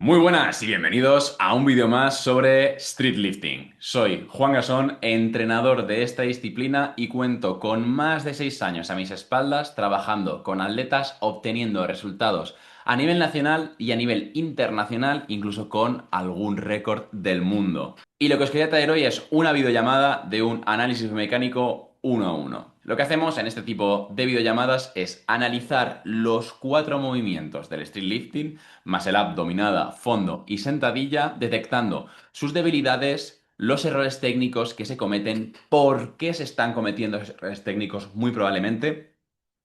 Muy buenas y bienvenidos a un vídeo más sobre street lifting. Soy Juan Gasón, entrenador de esta disciplina y cuento con más de 6 años a mis espaldas trabajando con atletas obteniendo resultados a nivel nacional y a nivel internacional, incluso con algún récord del mundo. Y lo que os quería traer hoy es una videollamada de un análisis mecánico uno a uno. Lo que hacemos en este tipo de videollamadas es analizar los 4 movimientos del street lifting más el abdominada, fondo y sentadilla, detectando sus debilidades, los errores técnicos que se cometen, por qué se están cometiendo esos errores técnicos muy probablemente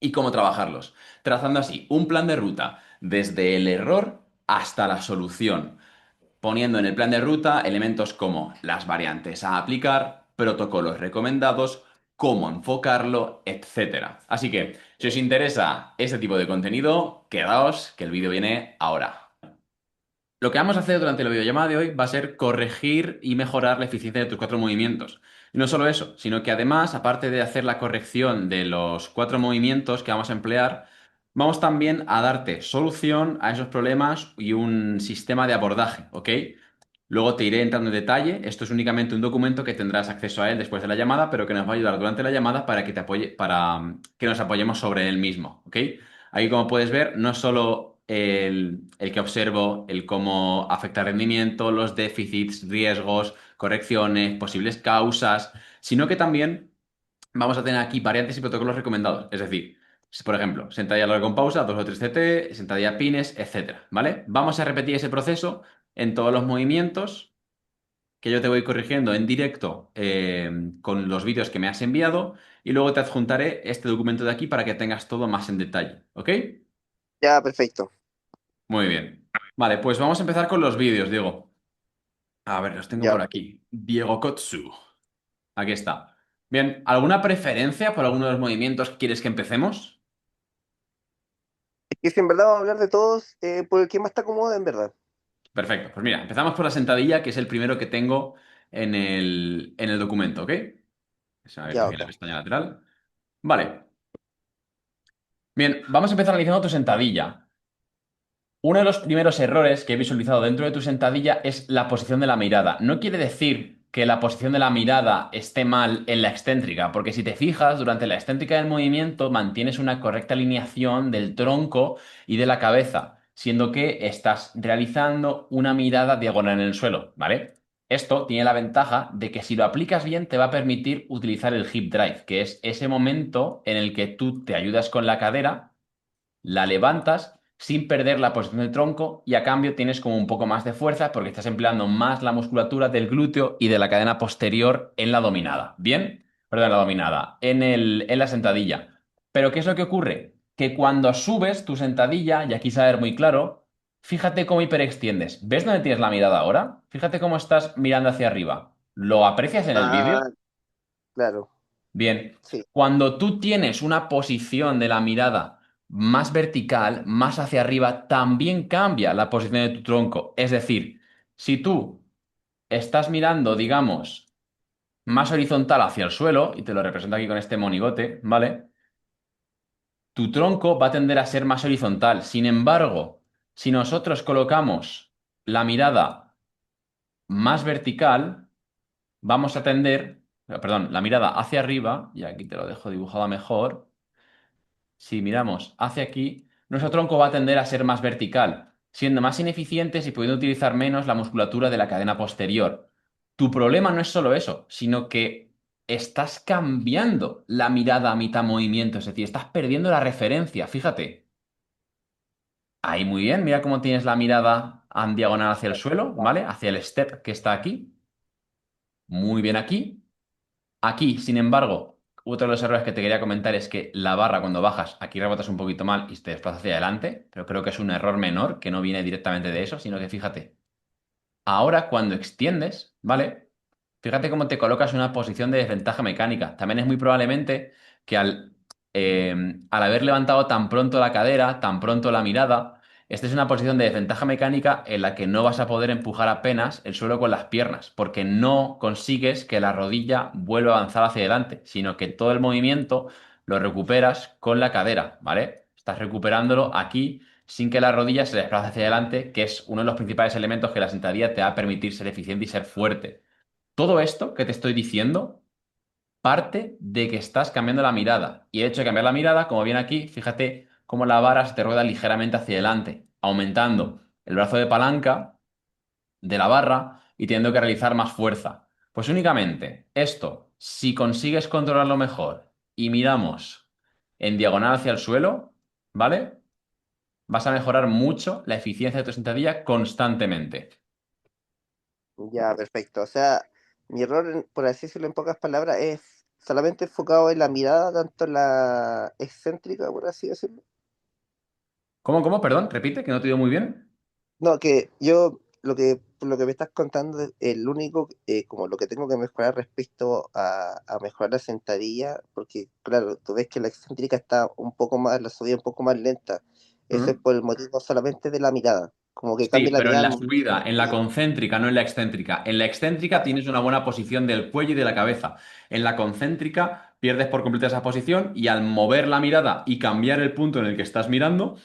y cómo trabajarlos, trazando así un plan de ruta desde el error hasta la solución, poniendo en el plan de ruta elementos como las variantes a aplicar, protocolos recomendados, cómo enfocarlo, etcétera. Así que, si os interesa este tipo de contenido, quedaos que el vídeo viene ahora. Lo que vamos a hacer durante la videollamada de hoy va a ser corregir y mejorar la eficiencia de tus 4 movimientos. Y no solo eso, sino que además, aparte de hacer la corrección de los 4 movimientos que vamos a emplear, vamos también a darte solución a esos problemas y un sistema de abordaje, ¿ok? Luego te iré entrando en detalle. Esto es únicamente un documento que tendrás acceso a él después de la llamada, pero que nos va a ayudar durante la llamada para que te apoye, para que nos apoyemos sobre él mismo, ¿ok? Ahí, como puedes ver, no es solo el que observo el cómo afecta el rendimiento, los déficits, riesgos, correcciones, posibles causas, sino que también vamos a tener aquí variantes y protocolos recomendados. Es decir, por ejemplo, sentadilla larga con pausa, 2 o 3 CT, sentadilla pines, etcétera, ¿vale? Vamos a repetir ese proceso en todos los movimientos que yo te voy corrigiendo en directo con los vídeos que me has enviado y luego te adjuntaré este documento de aquí para que tengas todo más en detalle, ¿ok? Ya, perfecto. Muy bien. Vale, pues vamos a empezar con los vídeos, Diego. A ver, los tengo Ya. por aquí. Diego Kotsu. Aquí está. Bien, ¿alguna preferencia por alguno de los movimientos que quieres que empecemos? Es que si en verdad vamos a hablar de todos, por el que más te acomoda, en verdad. Perfecto. Pues mira, empezamos por la sentadilla, que es el primero que tengo en el documento, ¿ok? Se me ha abierto Ya, aquí la ok. pestaña lateral. Vale. Bien, vamos a empezar analizando tu sentadilla. Uno de los primeros errores que he visualizado dentro de tu sentadilla es la posición de la mirada. No quiere decir que la posición de la mirada esté mal en la excéntrica, porque si te fijas, durante la excéntrica del movimiento mantienes una correcta alineación del tronco y de la cabeza, siendo que estás realizando una mirada diagonal en el suelo, ¿vale? Esto tiene la ventaja de que si lo aplicas bien te va a permitir utilizar el hip drive, que es ese momento en el que tú te ayudas con la cadera, la levantas sin perder la posición del tronco y a cambio tienes como un poco más de fuerza porque estás empleando más la musculatura del glúteo y de la cadena posterior en la dominada. ¿Bien? Perdón, en la dominada, en la sentadilla. Pero ¿qué es lo que ocurre? Que cuando subes tu sentadilla, y aquí se va a ver muy claro, fíjate cómo hiperextiendes. ¿Ves dónde tienes la mirada ahora? Fíjate cómo estás mirando hacia arriba. ¿Lo aprecias en el vídeo? Ah, claro. Bien, Sí. cuando tú tienes una posición de la mirada más vertical, más hacia arriba, también cambia la posición de tu tronco. Es decir, si tú estás mirando, digamos, más horizontal hacia el suelo, y te lo represento aquí con este monigote, ¿vale? Tu tronco va a tender a ser más horizontal. Sin embargo, si nosotros colocamos la mirada más vertical, vamos a tender, perdón, la mirada hacia arriba, y aquí te lo dejo dibujado mejor. Si miramos hacia aquí, nuestro tronco va a tender a ser más vertical, siendo más ineficientes y pudiendo utilizar menos la musculatura de la cadena posterior. Tu problema no es solo eso, sino que estás cambiando la mirada a mitad movimiento, es decir, estás perdiendo la referencia. Fíjate, ahí muy bien, mira cómo tienes la mirada en diagonal hacia el suelo, ¿vale? Hacia el step que está aquí. Muy bien aquí. Aquí, sin embargo, otro de los errores que te quería comentar es que la barra cuando bajas, aquí rebotas un poquito mal y te desplazas hacia adelante, pero creo que es un error menor que no viene directamente de eso, sino que fíjate, ahora cuando extiendes, ¿vale? Fíjate cómo te colocas en una posición de desventaja mecánica. También es muy probablemente que al haber levantado tan pronto la cadera, tan pronto la mirada, estés en una posición de desventaja mecánica en la que no vas a poder empujar apenas el suelo con las piernas, porque no consigues que la rodilla vuelva a avanzar hacia adelante, sino que todo el movimiento lo recuperas con la cadera, ¿vale? Estás recuperándolo aquí sin que la rodilla se desplace hacia adelante, que es uno de los principales elementos que la sentadilla te va a permitir ser eficiente y ser fuerte. Todo esto que te estoy diciendo parte de que estás cambiando la mirada. Y el hecho de cambiar la mirada, como viene aquí, fíjate cómo la vara se te rueda ligeramente hacia adelante, aumentando el brazo de palanca de la barra y teniendo que realizar más fuerza. Pues únicamente esto, si consigues controlarlo mejor y miramos en diagonal hacia el suelo, ¿vale? Vas a mejorar mucho la eficiencia de tu sentadilla constantemente. Ya, perfecto. O sea, mi error, por así decirlo en pocas palabras, es solamente enfocado en la mirada, tanto en la excéntrica, por así decirlo. ¿Cómo, cómo? Perdón, repite, que no te digo muy bien. No, que yo, por lo que me estás contando, el único, como lo que tengo que mejorar respecto a mejorar la sentadilla, porque claro, tú ves que la excéntrica está un poco más, la subida un poco más lenta. Eso es ¿Mm? por el motivo solamente de la mirada. Como que Sí, cambia la pero en mirada al la momento de subida, la en la subida. concéntrica, no en la excéntrica. En la excéntrica tienes una buena posición del cuello y de la cabeza. En la concéntrica pierdes por completo esa posición y al mover la mirada y cambiar el punto en el que estás mirando,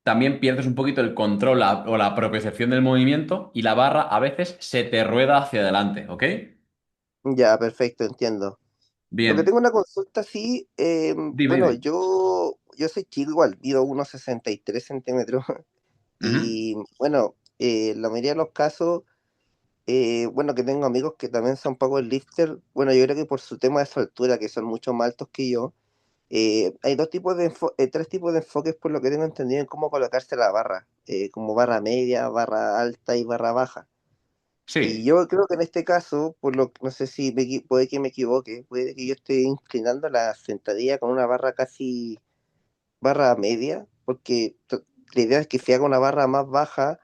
también pierdes un poquito el control o la propiocepción del movimiento y la barra a veces se te rueda hacia adelante, ¿ok? Ya, perfecto, entiendo. Lo que Bien, tengo una consulta, sí, dime, bueno, dime. yo soy chico igual, mido 1,63 centímetros Ujú. y bueno, la mayoría de los casos, bueno, que tengo amigos que también son powerlifter, bueno, yo creo que por su tema de su altura, que son mucho más altos que yo, hay tres tipos de enfoques por lo que tengo entendido en cómo colocarse la barra, como barra media, barra alta y barra baja. Y Sí, yo creo que en este caso, no sé si puede que me equivoque, puede que yo esté inclinando la sentadilla con una barra casi barra media, porque la idea es que si hago una barra más baja,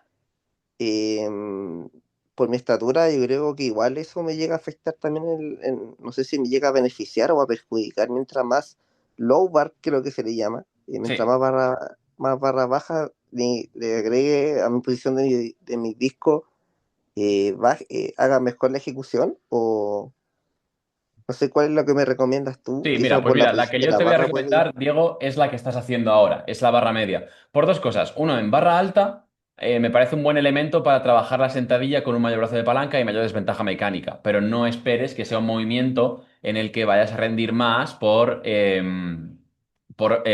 por mi estatura, yo creo que igual eso me llega a afectar también, no sé si me llega a beneficiar o a perjudicar, mientras más low bar, creo que se le llama, mientras sí. más barra baja le agregue a mi posición de mi disco, haga mejor la ejecución, o no sé cuál es lo que me recomiendas tú, Sí, y mira, eso pues por la mira, la posición que de yo la te voy a barra puede. recomendar, Diego, es la que estás haciendo ahora, es la barra media. Por dos cosas. Uno, en barra alta, me parece un buen elemento para trabajar la sentadilla con un mayor brazo de palanca y mayor desventaja mecánica, pero no esperes que sea un movimiento en el que vayas a rendir más por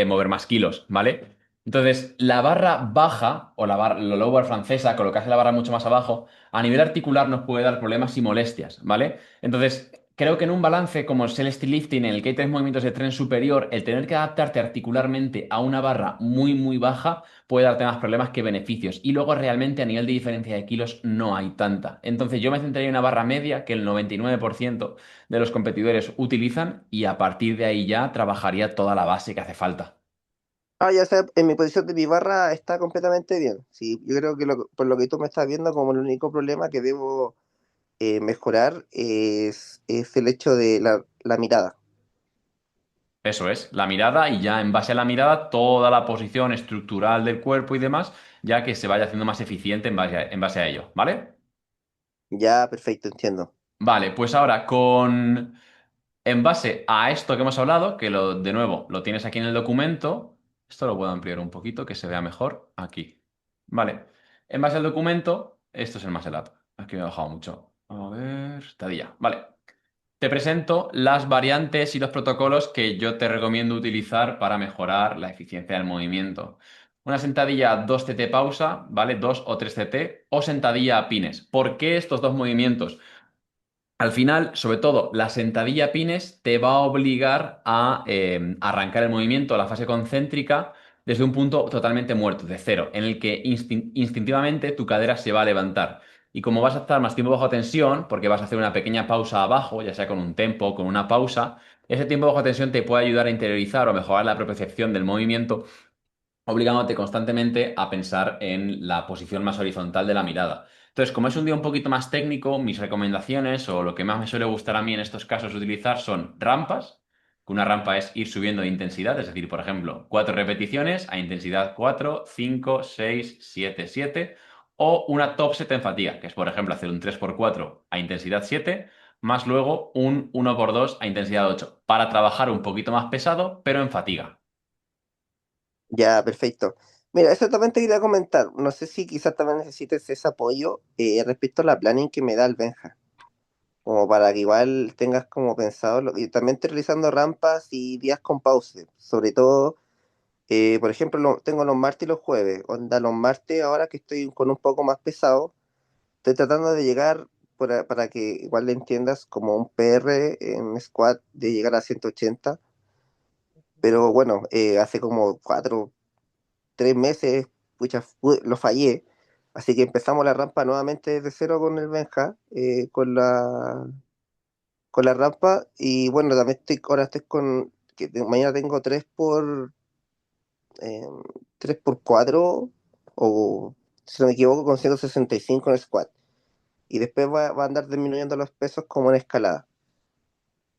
mover más kilos, ¿vale? Entonces, la barra baja o la low bar francesa, colocarse la barra mucho más abajo, a nivel articular nos puede dar problemas y molestias, ¿vale? Entonces, creo que en un balance como es el steel lifting, en el que hay tres movimientos de tren superior, el tener que adaptarte articularmente a una barra muy, muy baja puede darte más problemas que beneficios. Y luego realmente a nivel de diferencia de kilos no hay tanta. Entonces yo me centraría en una barra media que el 99% de los competidores utilizan y a partir de ahí ya trabajaría toda la base que hace falta. Ah, ya sé, en mi posición de mi barra está completamente bien. Sí, yo creo que por lo que tú me estás viendo, como el único problema que debo mejorar es el hecho de la mirada. Eso es, la mirada y ya en base a la mirada toda la posición estructural del cuerpo y demás, ya que se vaya haciendo más eficiente en base a ello, ¿vale? Ya, perfecto, entiendo. Vale, pues ahora con... En base a esto que hemos hablado, que de nuevo lo tienes aquí en el documento, esto lo puedo ampliar un poquito, que se vea mejor aquí. Vale, en base al documento, esto es el Maselat. Aquí me he bajado mucho. A ver, estadía. Vale, te presento las variantes y los protocolos que yo te recomiendo utilizar para mejorar la eficiencia del movimiento. Una sentadilla 2 CT pausa, ¿vale? 2 o 3 CT, o sentadilla a pines. ¿Por qué estos dos movimientos? Al final, sobre todo, la sentadilla a pines te va a obligar a arrancar el movimiento, la fase concéntrica, desde un punto totalmente muerto, de cero, en el que instintivamente tu cadera se va a levantar. Y como vas a estar más tiempo bajo tensión, porque vas a hacer una pequeña pausa abajo, ya sea con un tempo o con una pausa, ese tiempo bajo tensión te puede ayudar a interiorizar o mejorar la propiocepción del movimiento obligándote constantemente a pensar en la posición más horizontal de la mirada. Entonces, como es un día un poquito más técnico, mis recomendaciones o lo que más me suele gustar a mí en estos casos utilizar son rampas, que una rampa es ir subiendo de intensidad, es decir, por ejemplo, 4 repeticiones a intensidad 4, 5, 6, 7, 7, o una top set en fatiga, que es, por ejemplo, hacer un 3x4 a intensidad 7, más luego un 1x2 a intensidad 8, para trabajar un poquito más pesado, pero en fatiga. Ya, perfecto. Mira, eso también te quería comentar. No sé si quizás también necesites ese apoyo respecto a la planning que me da el Benja. Como para que igual tengas como pensado. Y también estoy realizando rampas y días con pause. Sobre todo, por ejemplo, tengo los martes y los jueves. Onda, los martes ahora que estoy con un poco más pesado, estoy tratando de llegar, para que igual le entiendas, como un PR en squat de llegar a 180. Pero bueno, hace como 3 meses, pucha, lo fallé. Así que empezamos la rampa nuevamente desde cero con el Benja, con la rampa. Y bueno, también ahora estoy mañana tengo 3x4, o si no me equivoco, con 165 en el squat. Y después va a andar disminuyendo los pesos como en escalada,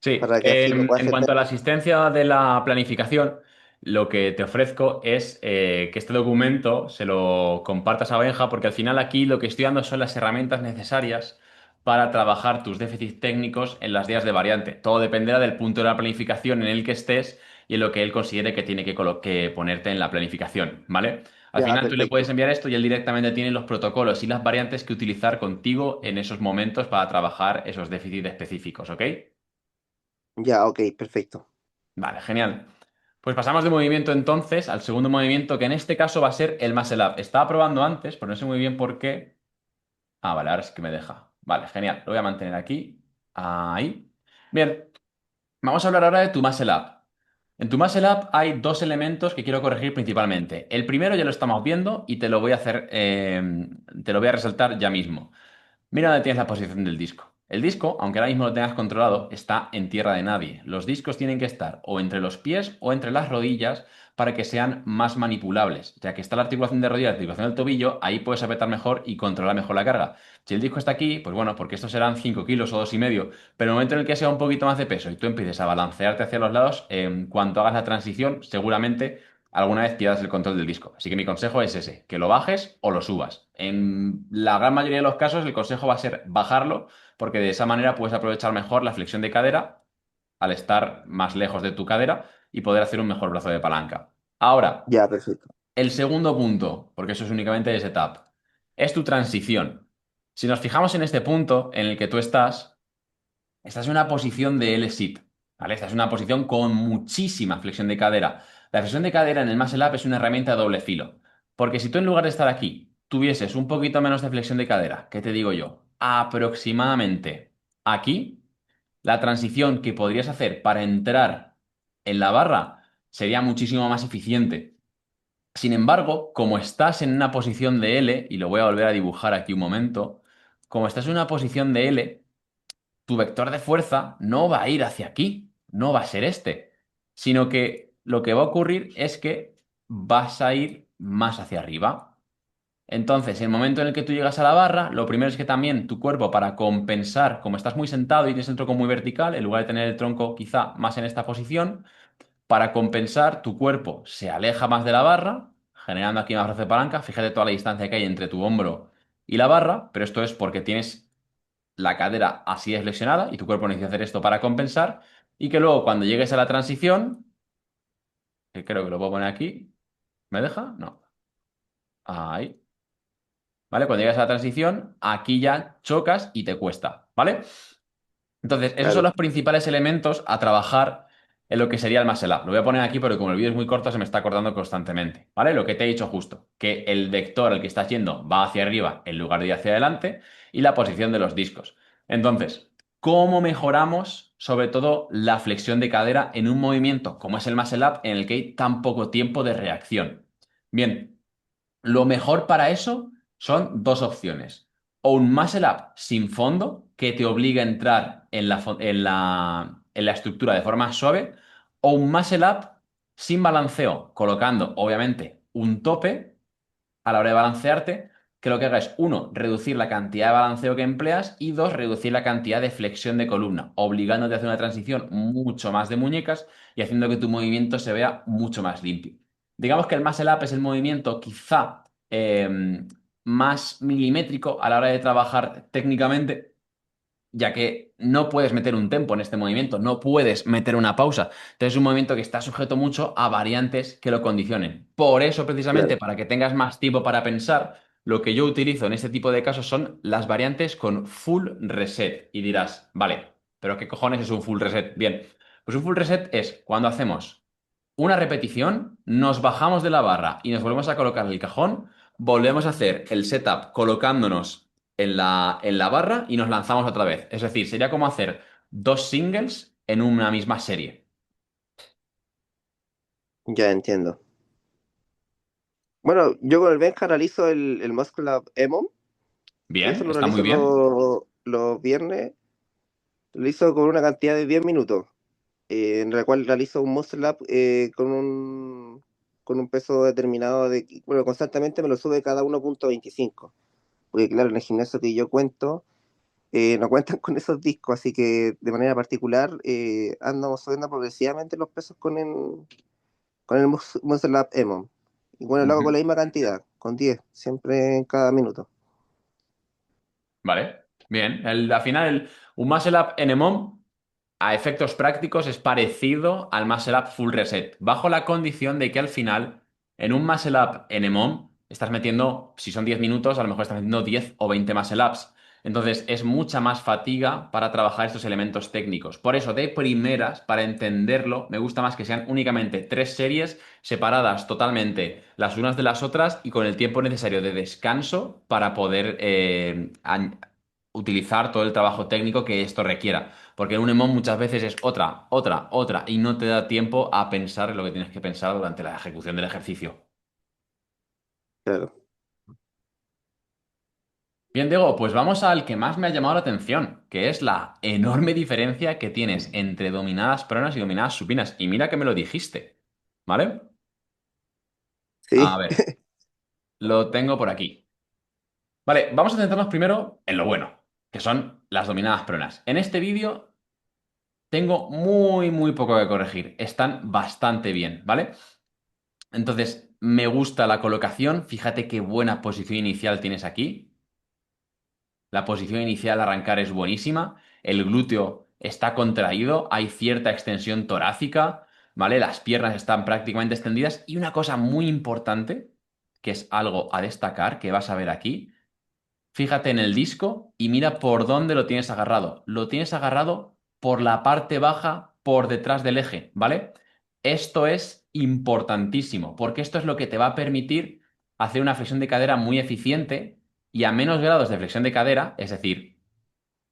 Sí, para que así lo pueda en hacer cuanto a la asistencia de la planificación, lo que te ofrezco es que este documento se lo compartas a Benja, porque al final aquí lo que estoy dando son las herramientas necesarias para trabajar tus déficits técnicos en las días de variante. Todo dependerá del punto de la planificación en el que estés y en lo que él considere que tiene que ponerte en la planificación, ¿vale? Al ya, final tú le puedes perfecto. enviar esto y él directamente tiene los protocolos y las variantes que utilizar contigo en esos momentos para trabajar esos déficits específicos, ¿ok? Ya, ok, perfecto. Vale, genial. Pues pasamos de movimiento entonces al segundo movimiento, que en este caso va a ser el muscle up. Estaba probando antes, pero no sé muy bien por qué. Ah, vale, ahora sí que me deja. Vale, genial. Lo voy a mantener aquí. Ahí. Bien, vamos a hablar ahora de tu muscle up. En tu muscle up hay dos elementos que quiero corregir principalmente. El primero ya lo estamos viendo y te lo voy a hacer, te lo voy a resaltar ya mismo. Mira dónde tienes la posición del disco. El disco, aunque ahora mismo lo tengas controlado, está en tierra de nadie. Los discos tienen que estar o entre los pies o entre las rodillas para que sean más manipulables. Ya que está la articulación de rodilla, la articulación del tobillo, ahí puedes apretar mejor y controlar mejor la carga. Si el disco está aquí, pues bueno, porque estos serán 5 kilos o 2,5, pero en el momento en el que sea un poquito más de peso y tú empieces a balancearte hacia los lados, en cuanto hagas la transición, seguramente alguna vez pierdas el control del disco. Así que mi consejo es ese, que lo bajes o lo subas. En la gran mayoría de los casos el consejo va a ser bajarlo, porque de esa manera puedes aprovechar mejor la flexión de cadera al estar más lejos de tu cadera y poder hacer un mejor brazo de palanca. Ahora, Ya, perfecto. el segundo punto, porque eso es únicamente de setup, es tu transición. Si nos fijamos en este punto en el que tú estás en una posición de L-sit, ¿vale? Esta es una posición con muchísima flexión de cadera. La flexión de cadera en el muscle up es una herramienta de doble filo. Porque si tú en lugar de estar aquí tuvieses un poquito menos de flexión de cadera, ¿qué te digo yo? Aproximadamente aquí, la transición que podrías hacer para entrar en la barra sería muchísimo más eficiente. Sin embargo, como estás en una posición de L, y lo voy a volver a dibujar aquí un momento, como estás en una posición de L, tu vector de fuerza no va a ir hacia aquí, no va a ser este, sino que lo que va a ocurrir es que vas a ir más hacia arriba. Entonces, en el momento en el que tú llegas a la barra, lo primero es que también tu cuerpo, para compensar, como estás muy sentado y tienes el tronco muy vertical, en lugar de tener el tronco quizá más en esta posición, para compensar, tu cuerpo se aleja más de la barra, generando aquí más brazo de palanca. Fíjate toda la distancia que hay entre tu hombro y la barra, pero esto es porque tienes la cadera así es flexionada y tu cuerpo necesita hacer esto para compensar y que luego cuando llegues a la transición, que creo que lo puedo poner aquí, ¿me deja? No. Ahí. ¿Vale? Cuando llegas a la transición, aquí ya chocas y te cuesta, ¿vale? Entonces, esos son Claro. los principales elementos a trabajar en lo que sería el muscle up. Lo voy a poner aquí porque como el vídeo es muy corto se me está acordando constantemente, ¿vale? Lo que te he dicho justo, que el vector al que estás yendo va hacia arriba en lugar de ir hacia adelante y la posición de los discos. Entonces, ¿cómo mejoramos sobre todo la flexión de cadera en un movimiento como es el muscle up en el que hay tan poco tiempo de reacción? Bien. Lo mejor para eso son dos opciones. O un muscle up sin fondo, que te obliga a entrar en la estructura de forma suave, o un muscle up sin balanceo, colocando, obviamente, un tope a la hora de balancearte, que lo que haga es, uno, reducir la cantidad de balanceo que empleas y dos, reducir la cantidad de flexión de columna, obligándote a hacer una transición mucho más de muñecas y haciendo que tu movimiento se vea mucho más limpio. Digamos que el muscle up es el movimiento quizá más milimétrico a la hora de trabajar técnicamente, ya que no puedes meter un tempo en este movimiento, no puedes meter una pausa. Entonces es un movimiento que está sujeto mucho a variantes que lo condicionen. Por eso, precisamente, Claro, para que tengas más tiempo para pensar, lo que yo utilizo en este tipo de casos son las variantes con full reset. Y dirás, vale, pero ¿qué cojones es un full reset? Bien, pues un full reset es cuando hacemos una repetición, nos bajamos de la barra y nos volvemos a colocar el cajón, volvemos a hacer el setup colocándonos en la barra y nos lanzamos otra vez. Es decir, sería como hacer dos singles en una misma serie. ya entiendo. Bueno, yo con el Benja realizo el Muscle Up EMOM, que eso Bien, lo está muy realizo bien. los viernes, lo hizo con una cantidad de 10 minutos, en la cual realizo un Muscle Up con un peso determinado bueno, constantemente me lo sube cada 1,25, porque claro, en el gimnasio que yo cuento, no cuentan con esos discos, así que de manera particular andamos subiendo progresivamente los pesos con el Muscle Up EMOM. Y bueno, lo hago con Ujú. la misma cantidad, con 10 siempre en cada minuto. Vale, bien. Al final, un muscle up en EMOM a efectos prácticos es parecido al muscle up full reset, bajo la condición de que al final, en un muscle up en EMOM, estás metiendo, si son 10 minutos, a lo mejor estás metiendo 10 o 20 muscle ups. Entonces, es mucha más fatiga para trabajar estos elementos técnicos. Por eso, de primeras, para entenderlo, me gusta más que sean únicamente tres series separadas totalmente las unas de las otras y con el tiempo necesario de descanso para poder utilizar todo el trabajo técnico que esto requiera. Porque en un EMOM muchas veces es otra, otra, otra, y no te da tiempo a pensar en lo que tienes que pensar durante la ejecución del ejercicio. Claro. Bien, Diego, pues vamos al que más me ha llamado la atención, que es la enorme diferencia que tienes entre dominadas pronas y dominadas supinas. Y mira que me lo dijiste, ¿vale? A Sí, ver, lo tengo por aquí. Vale, vamos a centrarnos primero en lo bueno, que son las dominadas pronas. En este vídeo tengo muy, muy poco que corregir. Están bastante bien, ¿vale? Entonces, me gusta la colocación. Fíjate qué buena posición inicial tienes aquí. La posición inicial al arrancar es buenísima. El glúteo está contraído. Hay cierta extensión torácica, ¿vale? Las piernas están prácticamente extendidas. Y una cosa muy importante, que es algo a destacar, que vas a ver aquí. Fíjate en el disco y mira por dónde lo tienes agarrado. Lo tienes agarrado por la parte baja, por detrás del eje, ¿vale? Esto es importantísimo, porque esto es lo que te va a permitir hacer una flexión de cadera muy eficiente y a menos grados de flexión de cadera, es decir,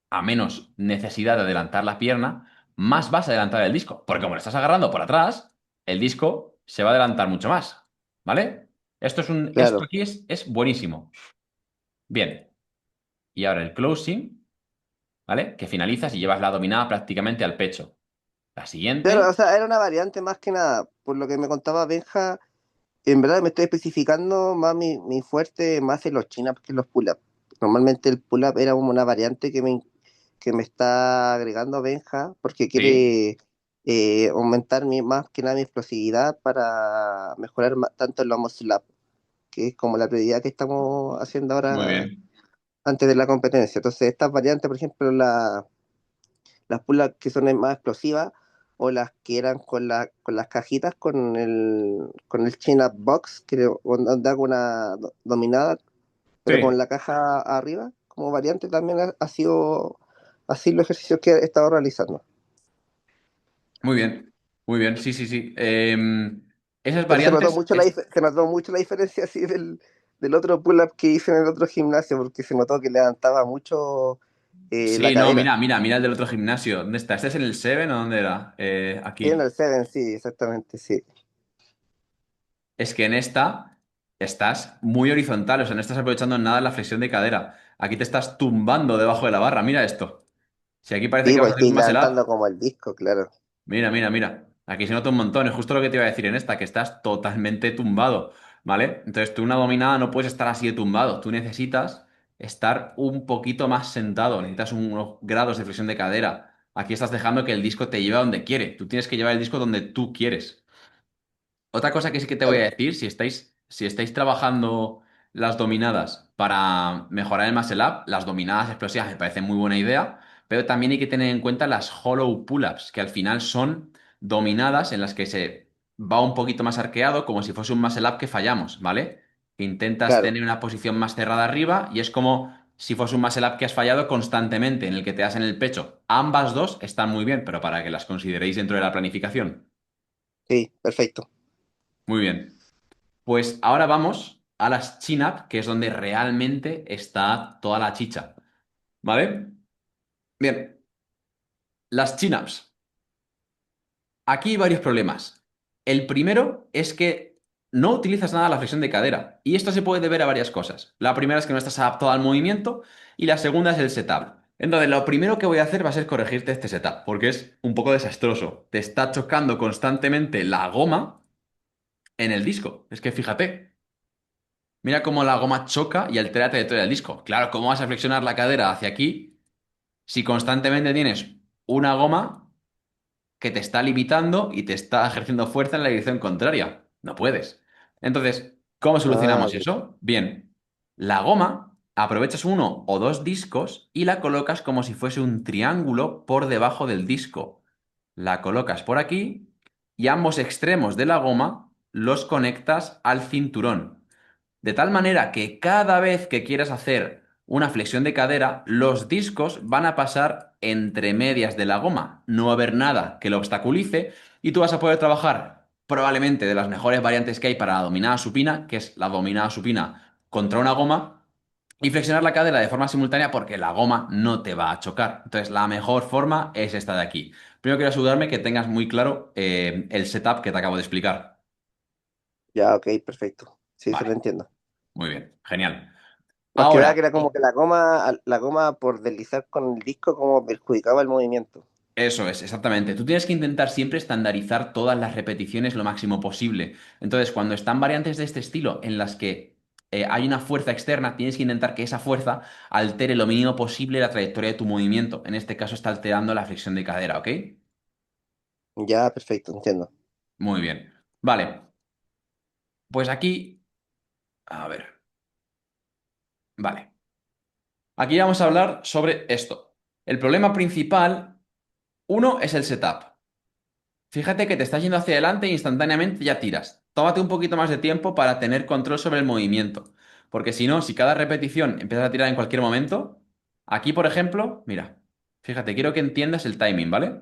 a menos necesidad de adelantar la pierna, más vas a adelantar el disco, porque como lo estás agarrando por atrás, el disco se va a adelantar mucho más, ¿vale? Esto claro. aquí es buenísimo. Bien. Y ahora el closing, ¿vale? Que finalizas y llevas la dominada prácticamente al pecho. La Claro, siguiente, o sea, era una variante más que nada. Por lo que me contaba Benja, en verdad me estoy especificando más mi fuerte más en los chin-ups que en los pull-ups. Normalmente el pull-up era como una variante que me está agregando Benja porque sí, quiere aumentar más que nada mi explosividad para mejorar tanto en los muscle up, que es como la prioridad que estamos haciendo muy ahora bien. antes de la competencia. Entonces, estas variantes, por ejemplo, las pull-ups que son más explosivas o las que eran con las cajitas, con el chin-up box, que da con una dominada, pero con Sí, la caja arriba, como variante también ha sido así los ejercicios que he estado realizando. muy bien, muy bien, sí, sí, sí. Esas Pero variantes se notó mucho la diferencia así del otro pull-up que hice en el otro gimnasio, porque se notó que levantaba mucho la Sí, no, cadera. mira, mira, mira el del otro gimnasio. ¿Dónde está? ¿Este es en el Seven o dónde era? Sí, en Aquí. el Seven, sí, exactamente, sí. Es que en esta estás muy horizontal, o sea, no estás aprovechando nada la flexión de cadera. Aquí te estás tumbando debajo de la barra, mira esto. Si aquí parece Sí, que vas pues a hacer estoy un muscle levantando up. como el disco, claro. Mira, mira, mira. Aquí se nota un montón. Es justo lo que te iba a decir en esta, que estás totalmente tumbado, ¿vale? Entonces tú una dominada no puedes estar así de tumbado. Tú necesitas estar un poquito más sentado. Necesitas unos grados de flexión de cadera. Aquí estás dejando que el disco te lleve a donde quiere. Tú tienes que llevar el disco donde tú quieres. Otra cosa que sí que te voy a Claro. decir, si estáis trabajando las dominadas para mejorar el muscle up, las dominadas explosivas me parecen muy buena idea, pero también hay que tener en cuenta las hollow pull-ups, que al final son dominadas en las que se va un poquito más arqueado, como si fuese un muscle up que fallamos, ¿vale? Intentas Claro, tener una posición más cerrada arriba y es como si fuese un muscle up que has fallado constantemente, en el que te das en el pecho. Ambas dos están muy bien, pero para que las consideréis dentro de la planificación. sí, perfecto. Muy bien. Pues ahora vamos a las chin-up, que es donde realmente está toda la chicha, ¿vale? Bien, las chin-ups. Aquí hay varios problemas. El primero es que no utilizas nada la flexión de cadera. Y esto se puede deber a varias cosas. La primera es que no estás adaptado al movimiento y la segunda es el setup. Entonces, lo primero que voy a hacer va a ser corregirte este setup, porque es un poco desastroso. Te está chocando constantemente la goma en el disco. Es que fíjate, mira cómo la goma choca y altera la trayectoria del disco. Claro, ¿cómo vas a flexionar la cadera hacia aquí si constantemente tienes una goma que te está limitando y te está ejerciendo fuerza en la dirección contraria? No puedes. Entonces, ¿cómo Ah, solucionamos eso? Bien, la goma aprovechas uno o dos discos y la colocas como si fuese un triángulo por debajo del disco. La colocas por aquí y ambos extremos de la goma los conectas al cinturón. De tal manera que cada vez que quieras hacer una flexión de cadera, los discos van a pasar entre medias de la goma. No va a haber nada que lo obstaculice y tú vas a poder trabajar probablemente de las mejores variantes que hay para la dominada supina, que es la dominada supina contra una goma, y flexionar la cadera de forma simultánea porque la goma no te va a chocar. Entonces, la mejor forma es esta de aquí. Primero quiero asegurarme que tengas muy claro el setup que te acabo de explicar. ya, ok, perfecto. Sí, se Vale, lo entiendo. muy bien, genial. Más que nada Ahora, que era como que la goma por deslizar con el disco como perjudicaba el movimiento. eso es, exactamente. Tú tienes que intentar siempre estandarizar todas las repeticiones lo máximo posible. Entonces, cuando están variantes de este estilo en las que hay una fuerza externa, tienes que intentar que esa fuerza altere lo mínimo posible la trayectoria de tu movimiento. En este caso está alterando la flexión de cadera, ¿ok? Ya, perfecto, entiendo. Muy bien. Vale, pues aquí, a ver, vale. Aquí vamos a hablar sobre esto. El problema principal, uno, es el setup. Fíjate que te estás yendo hacia adelante e instantáneamente ya tiras. Tómate un poquito más de tiempo para tener control sobre el movimiento. Porque si no, si cada repetición empiezas a tirar en cualquier momento, aquí, por ejemplo, mira, fíjate, quiero que entiendas el timing, ¿vale?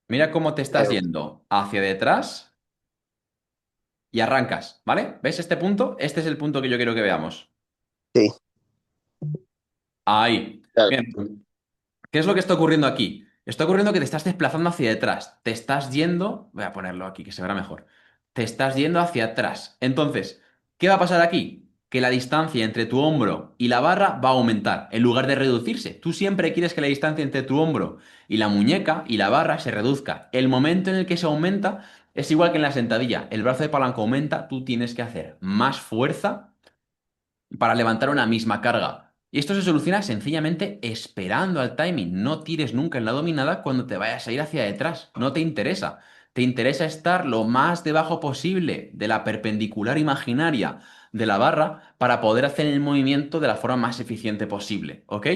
Mira cómo te estás Ok, yendo hacia detrás y arrancas, ¿vale? ¿Ves este punto? Este es el punto que yo quiero que veamos. sí, Ahí. claro. Bien. ¿Qué es lo que está ocurriendo aquí? Está ocurriendo que te estás desplazando hacia detrás. Te estás yendo. Voy a ponerlo aquí que se verá mejor. Te estás yendo hacia atrás. Entonces, ¿qué va a pasar aquí? Que la distancia entre tu hombro y la barra va a aumentar en lugar de reducirse. Tú siempre quieres que la distancia entre tu hombro y la muñeca y la barra se reduzca. El momento en el que se aumenta es igual que en la sentadilla. El brazo de palanca aumenta, tú tienes que hacer más fuerza para levantar una misma carga. Y esto se soluciona sencillamente esperando al timing. No tires nunca en la dominada cuando te vayas a ir hacia detrás. No te interesa. Te interesa estar lo más debajo posible de la perpendicular imaginaria de la barra para poder hacer el movimiento de la forma más eficiente posible. ¿Ok?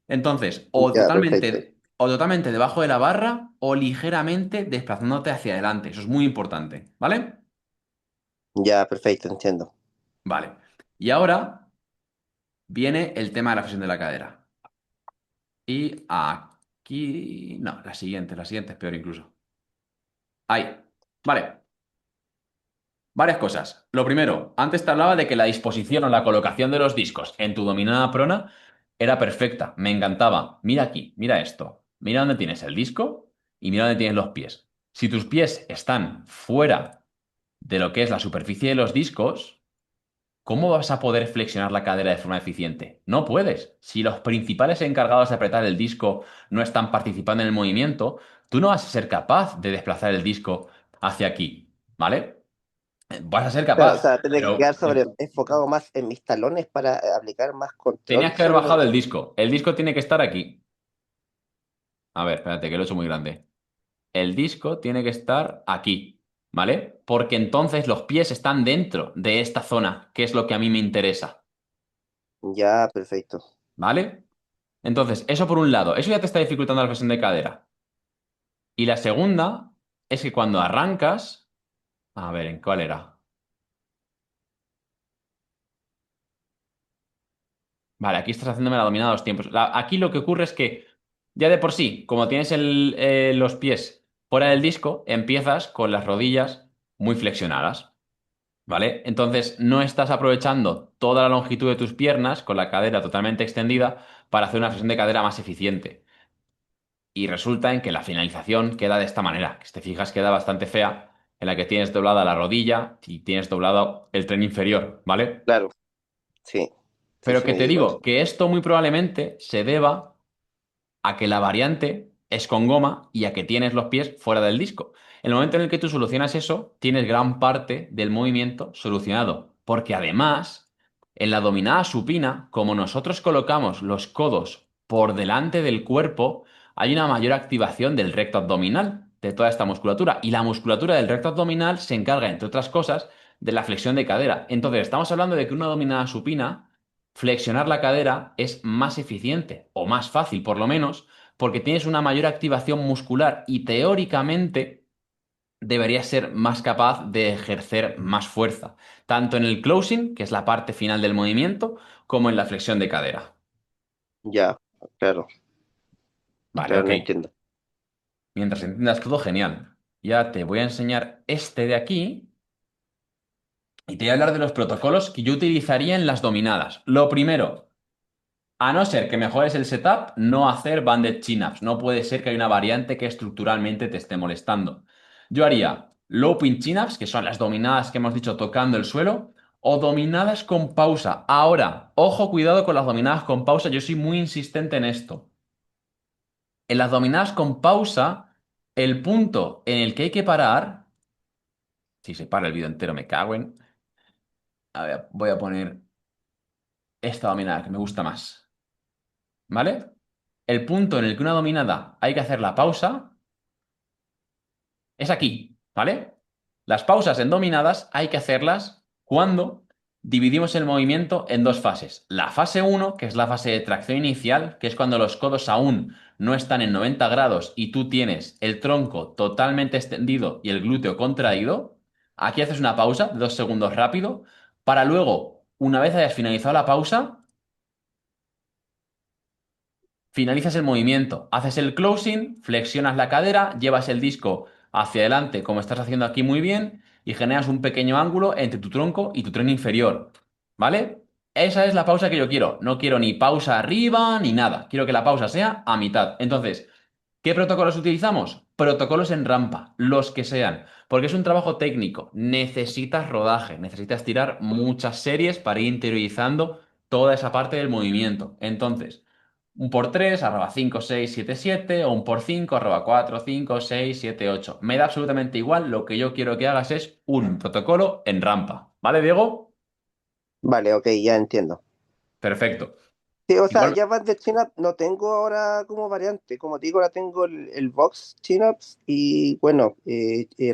Entonces, Ya, perfecto. o totalmente debajo de la barra o ligeramente desplazándote hacia adelante. Eso es muy importante. ¿Vale? Ya, perfecto, entiendo. Vale. Y ahora viene el tema de la flexión de la cadera. Y aquí... No, la siguiente es peor incluso. Ahí. Vale, varias cosas. Lo primero, antes te hablaba de que la disposición o la colocación de los discos en tu dominada prona era perfecta, me encantaba. Mira aquí, mira esto. Mira dónde tienes el disco y mira dónde tienes los pies. Si tus pies están fuera de lo que es la superficie de los discos, ¿cómo vas a poder flexionar la cadera de forma eficiente? No puedes. Si los principales encargados de apretar el disco no están participando en el movimiento, tú no vas a ser capaz de desplazar el disco hacia aquí, ¿vale? Vas a ser Claro, o capaz, sea, tener que pero quedar enfocado más en mis talones para aplicar más tenías control que haber sobre los bajado el discos. disco. El disco tiene que estar aquí. A ver, espérate, que lo he hecho muy grande. El disco tiene que estar aquí, ¿vale? Porque entonces los pies están dentro de esta zona, que es lo que a mí me interesa, Ya, perfecto. ¿vale? Entonces, eso por un lado, eso ya te está dificultando la flexión de cadera. Y la segunda es que cuando arrancas, a ver, ¿en cuál era? Vale, aquí estás haciéndome la dominada a dos tiempos. Aquí lo que ocurre es que ya de por sí, como tienes los pies fuera del disco, empiezas con las rodillas muy flexionadas, ¿vale? Entonces no estás aprovechando toda la longitud de tus piernas con la cadera totalmente extendida para hacer una flexión de cadera más eficiente. Y resulta en que la finalización queda de esta manera, que si te fijas queda bastante fea, en la que tienes doblada la rodilla y tienes doblado el tren inferior, ¿vale? Claro, sí, sí, Pero sí que me te di cuenta. digo que esto muy probablemente se deba a que la variante es con goma y a que tienes los pies fuera del disco. En el momento en el que tú solucionas eso, tienes gran parte del movimiento solucionado, porque además, en la dominada supina, como nosotros colocamos los codos por delante del cuerpo, hay una mayor activación del recto abdominal, de toda esta musculatura, y la musculatura del recto abdominal se encarga, entre otras cosas, de la flexión de cadera. Entonces, estamos hablando de que una dominada supina flexionar la cadera es más eficiente o más fácil, por lo menos, porque tienes una mayor activación muscular y teóricamente deberías ser más capaz de ejercer más fuerza, tanto en el closing, que es la parte final del movimiento, como en la flexión de cadera. Ya, claro, Vale, claro, ok. no entiendo. Mientras entiendas todo, genial. Ya te voy a enseñar este de aquí y te voy a hablar de los protocolos que yo utilizaría en las dominadas. Lo primero. A no ser que mejores el setup, no hacer banded chin-ups. No puede ser que haya una variante que estructuralmente te esté molestando. Yo haría low pin chin-ups, que son las dominadas que hemos dicho tocando el suelo, o dominadas con pausa. Ahora, ojo, cuidado con las dominadas con pausa, yo soy muy insistente en esto. En las dominadas con pausa, el punto en el que hay que parar, si se para el vídeo entero me cago en... A ver, voy a poner esta dominada que me gusta más. ¿Vale? El punto en el que una dominada hay que hacer la pausa es aquí, ¿vale? Las pausas en dominadas hay que hacerlas cuando dividimos el movimiento en dos fases. La fase uno, que es la fase de tracción inicial, que es cuando los codos aún no están en 90 grados y tú tienes el tronco totalmente extendido y el glúteo contraído. Aquí haces una pausa de 2 segundos rápido para luego, una vez hayas finalizado la pausa, finalizas el movimiento, haces el closing, flexionas la cadera, llevas el disco hacia adelante como estás haciendo aquí muy bien y generas un pequeño ángulo entre tu tronco y tu tren inferior. ¿Vale? Esa es la pausa que yo quiero. No quiero ni pausa arriba ni nada. Quiero que la pausa sea a mitad. Entonces, ¿qué protocolos utilizamos? Protocolos en rampa, los que sean, porque es un trabajo técnico. Necesitas rodaje, necesitas tirar muchas series para ir interiorizando toda esa parte del movimiento. Entonces, un por 3 arroba 5 6 7 7 o un por 5 arroba 4 5 6 7 8. Me da absolutamente igual, lo que yo quiero que hagas es un protocolo en rampa. ¿Vale, Diego? Vale, ok, ya entiendo. Perfecto. Sí, o sea, Igual, ya más de chin-up no tengo ahora como variante. Como te digo, ahora tengo el box chin-ups y bueno,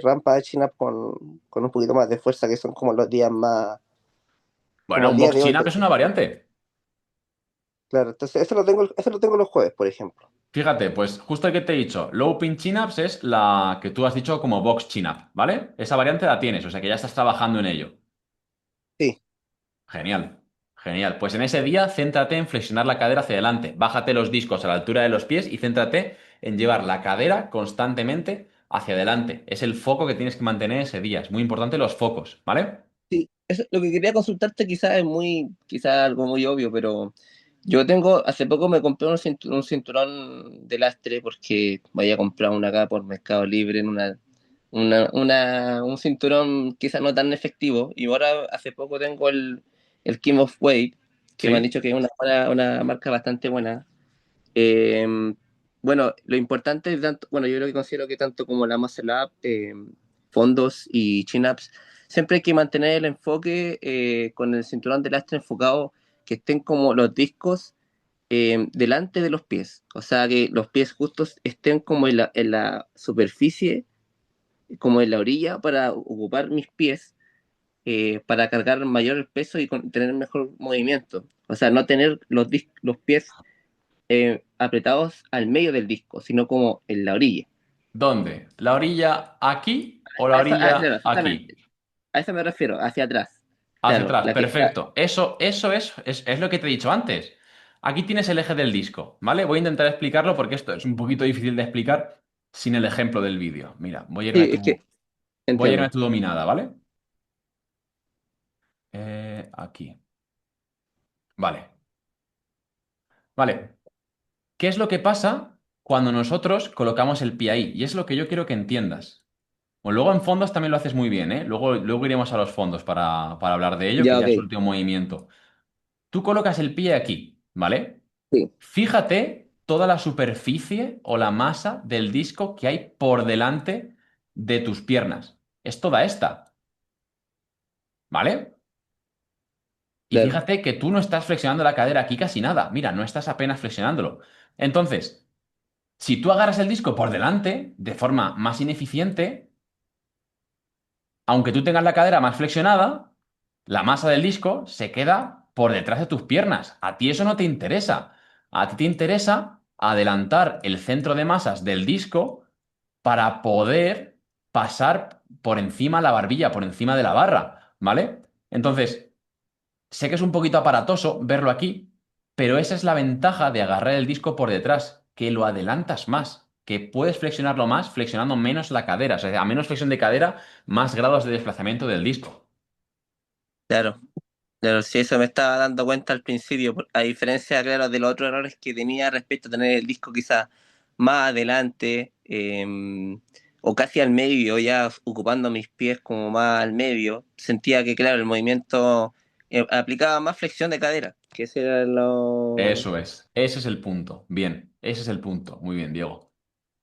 rampa de chin-up con un poquito más de fuerza, que son como los días más, como bueno, el un día box de hoy, chin-up por es una ejemplo. variante. Claro, entonces eso lo tengo los jueves, por ejemplo. Fíjate, pues justo el que te he dicho, low pin chin-ups es la que tú has dicho como box chin-up, ¿vale? Esa variante la tienes, o sea que ya estás trabajando en ello. Sí, Genial, genial. Pues en ese día céntrate en flexionar la cadera hacia adelante. Bájate los discos a la altura de los pies y céntrate en llevar la cadera constantemente hacia adelante. Es el foco que tienes que mantener ese día. Es muy importante los focos, ¿vale? sí. Eso, lo que quería consultarte quizás es muy, quizás algo muy obvio, pero yo tengo, hace poco me compré un cinturón de lastre porque vaya a comprar una acá por Mercado Libre en un cinturón quizás no tan efectivo. Y ahora hace poco tengo el King of Weight, que me han Sí. dicho que es una marca bastante buena. Eh, bueno, lo importante es tanto, bueno, yo creo que considero que tanto como la Muscle Up, fondos y chin-ups, siempre hay que mantener el enfoque con el cinturón de lastre enfocado, que estén como los discos delante de los pies. O sea, que los pies justos estén como en la superficie, como en la orilla, para ocupar mis pies, para cargar mayor peso y tener mejor movimiento. O sea, no tener los pies apretados al medio del disco, sino como en la orilla. ¿Dónde? ¿La orilla aquí o la A eso, orilla claro, aquí? exactamente. A eso me refiero, hacia atrás. Hacia Claro, atrás, la que está. perfecto. Eso es lo que te he dicho antes. Aquí tienes el eje del disco, ¿vale? Voy a intentar explicarlo porque esto es un poquito difícil de explicar sin el ejemplo del vídeo. Mira, Sí, es que voy a irme a entiendo. tu dominada, ¿vale? Aquí. Vale. Vale. ¿Qué es lo que pasa cuando nosotros colocamos el pie ahí? Y es lo que yo quiero que entiendas. Bueno, luego en fondos también lo haces muy bien, ¿eh? Luego iremos a los fondos para hablar de ello, que Ya, ya ok. es último movimiento. Tú colocas el pie aquí, ¿vale? Sí, Fíjate toda la superficie o la masa del disco que hay por delante de tus piernas. Es toda esta, ¿vale? Y claro. fíjate que tú no estás flexionando la cadera aquí casi nada. Mira, no estás apenas flexionándolo. Entonces, si tú agarras el disco por delante de forma más ineficiente, aunque tú tengas la cadera más flexionada, la masa del disco se queda por detrás de tus piernas. A ti eso no te interesa. A ti te interesa adelantar el centro de masas del disco para poder pasar por encima la barbilla, por encima de la barra, ¿vale? Entonces, sé que es un poquito aparatoso verlo aquí, pero esa es la ventaja de agarrar el disco por detrás, que lo adelantas más, que puedes flexionarlo más flexionando menos la cadera, o sea, a menos flexión de cadera, más grados de desplazamiento del disco. Claro. Claro, sí, eso me estaba dando cuenta al principio, a diferencia, claro, de los otros errores que tenía respecto a tener el disco quizás más adelante, o casi al medio, ya ocupando mis pies como más al medio, sentía que, claro, el movimiento aplicaba más flexión de cadera, que ese era lo... Eso es, ese es el punto. Bien, ese es el punto. Muy bien, Diego.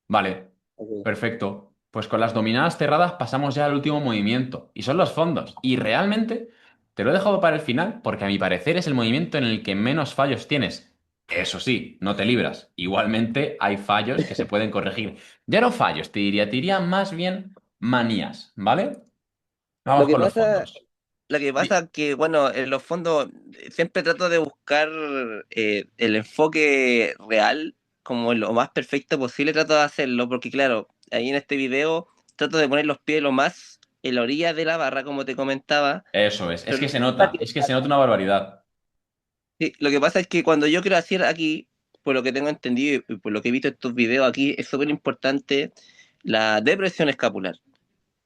Vale, Ok. perfecto. Pues con las dominadas cerradas pasamos ya al último movimiento, y son los fondos. Y realmente te lo he dejado para el final porque a mi parecer es el movimiento en el que menos fallos tienes. Eso sí, no te libras. Igualmente hay fallos que se pueden corregir. Ya no fallos, te diría más bien manías, ¿vale? Lo Vamos que con los pasa, fondos. lo que Di- pasa que, bueno, en los fondos siempre trato de buscar el enfoque real como lo más perfecto posible, trato de hacerlo, porque claro, ahí en este video trato de poner los pies lo más en la orilla de la barra, como te comentaba, Eso es pero que se nota, es que se nota una barbaridad. lo que pasa es que cuando yo quiero hacer aquí, por lo que tengo entendido y por lo que he visto en tus videos aquí, es súper importante la depresión escapular.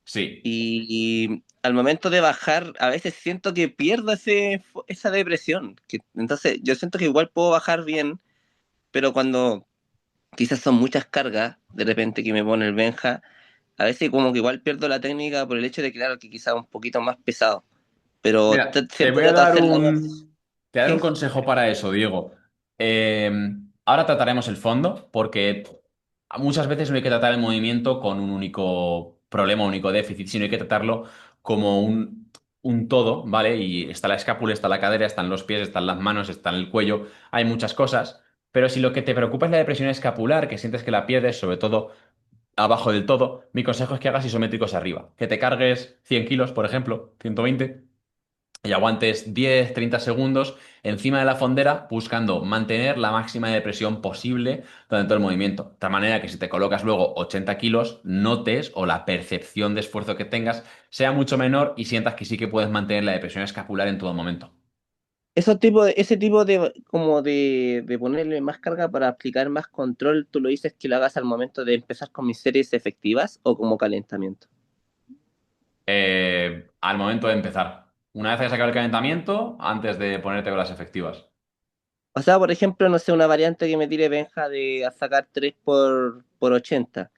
Sí. Y al momento de bajar, a veces siento que pierdo esa depresión. Entonces, yo siento que igual puedo bajar bien, pero cuando quizás son muchas cargas, de repente que me pone el Benja, a veces como que igual pierdo la técnica por el hecho de que, claro, que quizás un poquito más pesado. Pero Mira, siempre trato de hacerlo más. te daré un ¿Sí? consejo para eso, Diego. Eh, ahora trataremos el fondo, porque muchas veces no hay que tratar el movimiento con un único problema, un único déficit, sino hay que tratarlo como un todo, ¿vale? Y está la escápula, está la cadera, están los pies, están las manos, está el cuello, hay muchas cosas. Pero si lo que te preocupa es la depresión escapular, que sientes que la pierdes, sobre todo abajo del todo, mi consejo es que hagas isométricos arriba. Que te cargues 100 kilos, por ejemplo, 120 y aguantes 10, 30 segundos encima de la fondera buscando mantener la máxima de presión posible durante todo el movimiento. De tal manera que si te colocas luego 80 kilos, notes o la percepción de esfuerzo que tengas sea mucho menor y sientas que sí que puedes mantener la depresión escapular en todo momento. Ese tipo de como de ponerle más carga para aplicar más control, ¿tú lo dices que lo hagas al momento de empezar con mis series efectivas o como calentamiento? Al momento de empezar. Una vez hayas sacado el calentamiento, antes de ponerte con las efectivas. O sea, por ejemplo, no sé, una variante que me tire Benja de a sacar 3 por 80.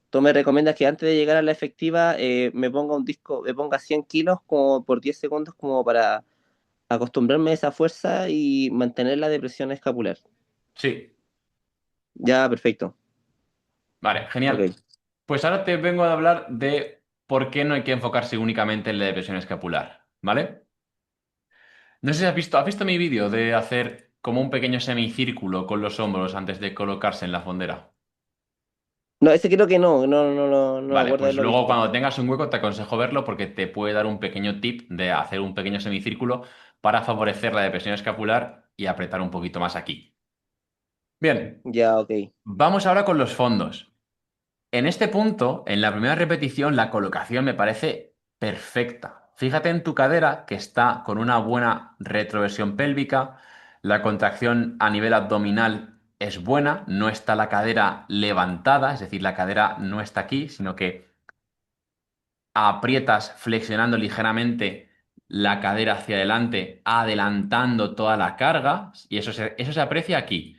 Tú me recomiendas que antes de llegar a la efectiva me ponga un disco, me ponga 100 kilos como por 10 segundos como para acostumbrarme a esa fuerza y mantener la depresión escapular. Sí, Ya, perfecto. vale, genial. Ok. Pues ahora te vengo a hablar de por qué no hay que enfocarse únicamente en la depresión escapular, ¿vale? No sé si has visto mi vídeo de hacer como un pequeño semicírculo con los hombros antes de colocarse en la fondera. No, ese creo que no me Vale, acuerdo de pues haberlo luego visto. cuando tengas un hueco te aconsejo verlo porque te puede dar un pequeño tip de hacer un pequeño semicírculo para favorecer la depresión escapular y apretar un poquito más aquí. Bien, Ya, ok. vamos ahora con los fondos. En este punto, en la primera repetición, la colocación me parece perfecta. Fíjate en tu cadera que está con una buena retroversión pélvica, la contracción a nivel abdominal es buena, no está la cadera levantada, es decir, la cadera no está aquí, sino que aprietas flexionando ligeramente la cadera hacia adelante, adelantando toda la carga, y eso se aprecia aquí.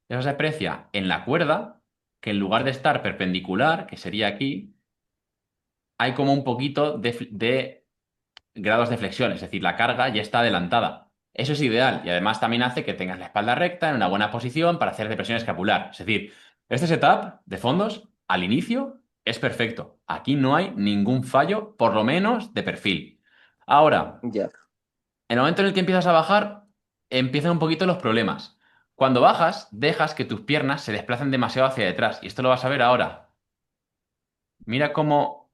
Eso se aprecia en la cuerda, que en lugar de estar perpendicular, que sería aquí, hay como un poquito de grados de flexión, es decir, la carga ya está adelantada. Eso es ideal y además también hace que tengas la espalda recta en una buena posición para hacer depresión escapular. Es decir, este setup de fondos al inicio es perfecto. Aquí no hay ningún fallo, por lo menos de perfil. Ahora, Ya. en el momento en el que empiezas a bajar, empiezan un poquito los problemas. Cuando bajas, dejas que tus piernas se desplacen demasiado hacia detrás y esto lo vas a ver ahora. Mira cómo,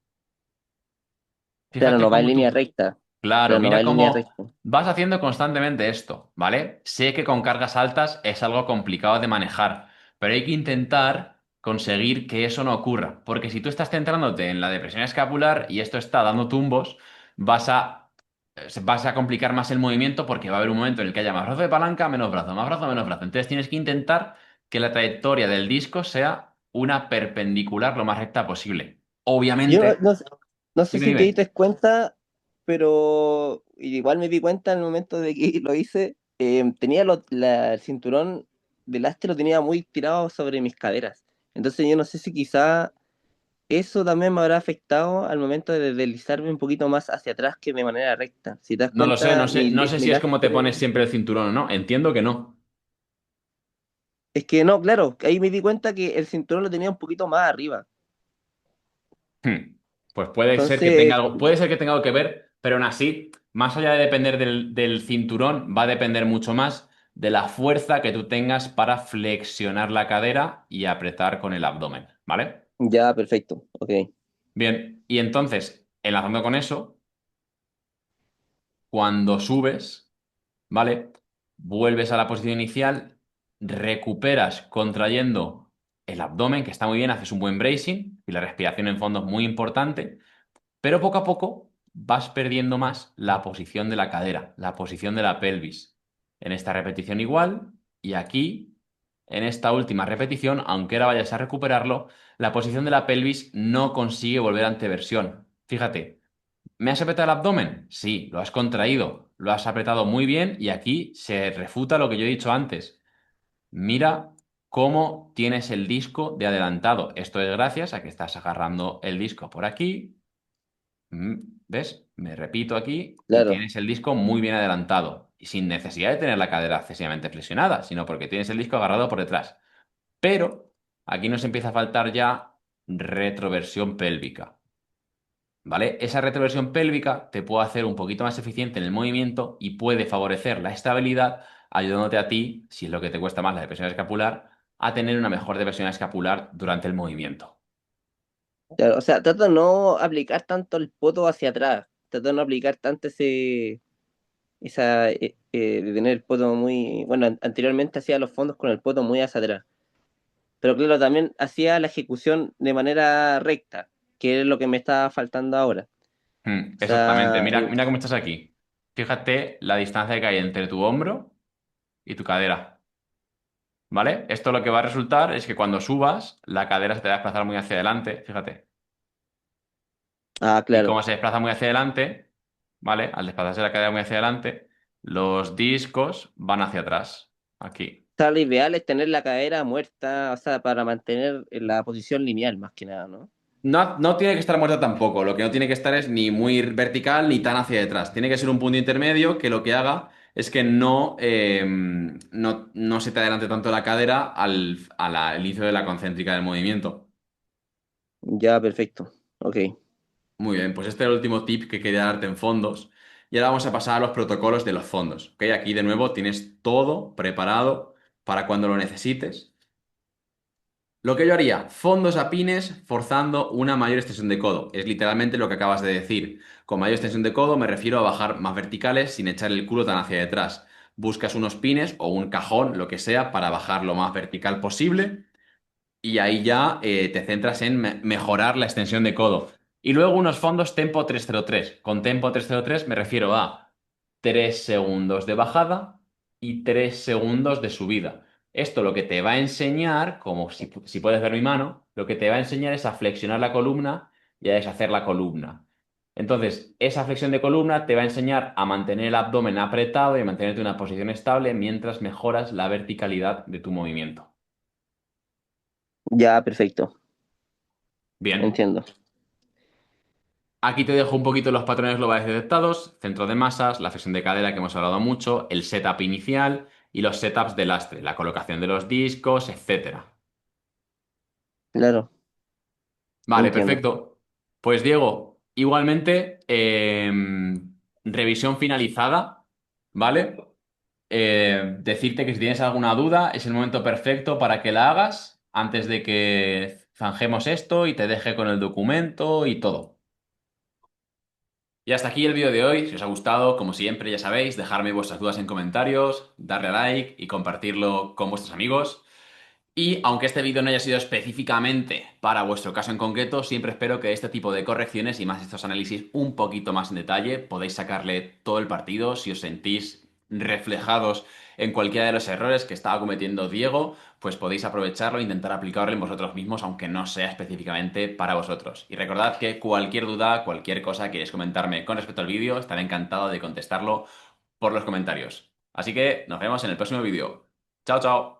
Claro, fíjate no va en cómo línea tú. recta. Claro, Claro, no va mira en línea cómo recta. vas haciendo constantemente esto, ¿vale? Sé que con cargas altas es algo complicado de manejar, pero hay que intentar conseguir que eso no ocurra, porque si tú estás centrándote en la depresión escapular y esto está dando tumbos, vas a complicar más el movimiento porque va a haber un momento en el que haya más brazo de palanca, menos brazo, más brazo, menos brazo. Entonces tienes que intentar que la trayectoria del disco sea una perpendicular lo más recta posible. Yo no, Obviamente, no sé dime, si te dime. diste cuenta, pero igual me di cuenta en el momento de que lo hice. Tenía el cinturón de lastre lo tenía muy tirado sobre mis caderas. Entonces yo no sé si quizá eso también me habrá afectado al momento de deslizarme un poquito más hacia atrás que de manera recta. Si te das No lo sé, no cuenta, sé, no sé mi si es como te pones lastre... siempre el cinturón o no. Entiendo que no. Es que no, claro, ahí me di cuenta que el cinturón lo tenía un poquito más arriba. Hmm. Pues puede ser que tenga Entonces, algo, puede ser que tenga algo que ver, pero aún así, más allá de depender del cinturón, va a depender mucho más de la fuerza que tú tengas para flexionar la cadera y apretar con el abdomen, ¿vale? ya, perfecto, ok. Bien, y entonces, enlazando con eso, cuando subes, ¿vale? Vuelves a la posición inicial, recuperas contrayendo el abdomen, que está muy bien, haces un buen bracing y la respiración en fondo es muy importante, pero poco a poco vas perdiendo más la posición de la cadera, la posición de la pelvis. En esta repetición igual, y aquí, en esta última repetición, aunque ahora vayas a recuperarlo, la posición de la pelvis no consigue volver a anteversión. Fíjate. ¿Me has apretado el abdomen? Sí, lo has contraído, lo has apretado muy bien y aquí se refuta lo que yo he dicho antes. Mira cómo tienes el disco de adelantado. Esto es gracias a que estás agarrando el disco por aquí. Mm, ¿Ves? Me repito aquí y Claro, tienes el disco muy bien adelantado y sin necesidad de tener la cadera excesivamente flexionada, sino porque tienes el disco agarrado por detrás. Pero aquí nos empieza a faltar ya retroversión pélvica. ¿Vale? Esa retroversión pélvica te puede hacer un poquito más eficiente en el movimiento y puede favorecer la estabilidad, ayudándote a ti, si es lo que te cuesta más la depresión escapular, a tener una mejor depresión escapular durante el movimiento. claro, o sea, trato de no aplicar tanto el poto hacia atrás, trato de no aplicar tanto de tener el poto muy, bueno, anteriormente hacía los fondos con el poto muy hacia atrás, pero claro, también hacía la ejecución de manera recta, que es lo que me está faltando ahora. O Exactamente. sea, Mira, mira cómo estás aquí. Fíjate la distancia que hay entre tu hombro y tu cadera. ¿Vale? Esto lo que va a resultar es que cuando subas, la cadera se te va a desplazar muy hacia adelante. Fíjate. Y claro. como se desplaza muy hacia adelante, ¿vale? Al desplazarse la cadera muy hacia adelante, los discos van hacia atrás. Aquí. O sea, lo ideal es tener la cadera muerta, o sea, para mantener la posición lineal más que nada, ¿no? No, no tiene que estar muerta tampoco. Lo que no tiene que estar es ni muy vertical ni tan hacia detrás. Tiene que ser un punto intermedio que lo que haga es que no se te adelante tanto la cadera al inicio de la concéntrica del movimiento. Ya, perfecto. Ok. Muy bien, pues este es el último tip que quería darte en fondos. Y ahora vamos a pasar a los protocolos de los fondos. ¿Ok? Aquí de nuevo tienes todo preparado para cuando lo necesites. Lo que yo haría, fondos a pines forzando una mayor extensión de codo. Es literalmente lo que acabas de decir. Con mayor extensión de codo me refiero a bajar más verticales sin echar el culo tan hacia detrás. buscas unos pines o un cajón, lo que sea, para bajar lo más vertical posible y ahí ya te centras en mejorar la extensión de codo. Y luego unos fondos Tempo 303. Con Tempo 303 me refiero a 3 segundos de bajada y 3 segundos de subida. Esto lo que te va a enseñar, como si puedes ver mi mano, lo que te va a enseñar es a flexionar la columna y a deshacer la columna. Entonces, esa flexión de columna te va a enseñar a mantener el abdomen apretado y a mantenerte en una posición estable mientras mejoras la verticalidad de tu movimiento. Ya, perfecto. Bien. Entiendo. Aquí te dejo un poquito los patrones globales detectados, centro de masas, la flexión de cadera que hemos hablado mucho, el setup inicial y los setups de lastre, la colocación de los discos, etcétera. Claro, Vale, entiendo. perfecto. Pues Diego, igualmente, revisión finalizada, ¿vale? Decirte que si tienes alguna duda, es el momento perfecto para que la hagas antes de que zanjemos esto y te deje con el documento y todo. Y hasta aquí el vídeo de hoy. Si os ha gustado, como siempre, ya sabéis, dejarme vuestras dudas en comentarios, darle a like y compartirlo con vuestros amigos. Y aunque este vídeo no haya sido específicamente para vuestro caso en concreto, siempre espero que este tipo de correcciones y más estos análisis un poquito más en detalle podáis sacarle todo el partido si os sentís reflejados en cualquiera de los errores que estaba cometiendo Diego, pues podéis aprovecharlo e intentar aplicarlo en vosotros mismos, aunque no sea específicamente para vosotros. Y recordad que cualquier duda, cualquier cosa que queréis comentarme con respecto al vídeo, estaré encantado de contestarlo por los comentarios. Así que nos vemos en el próximo vídeo. Chao, chao.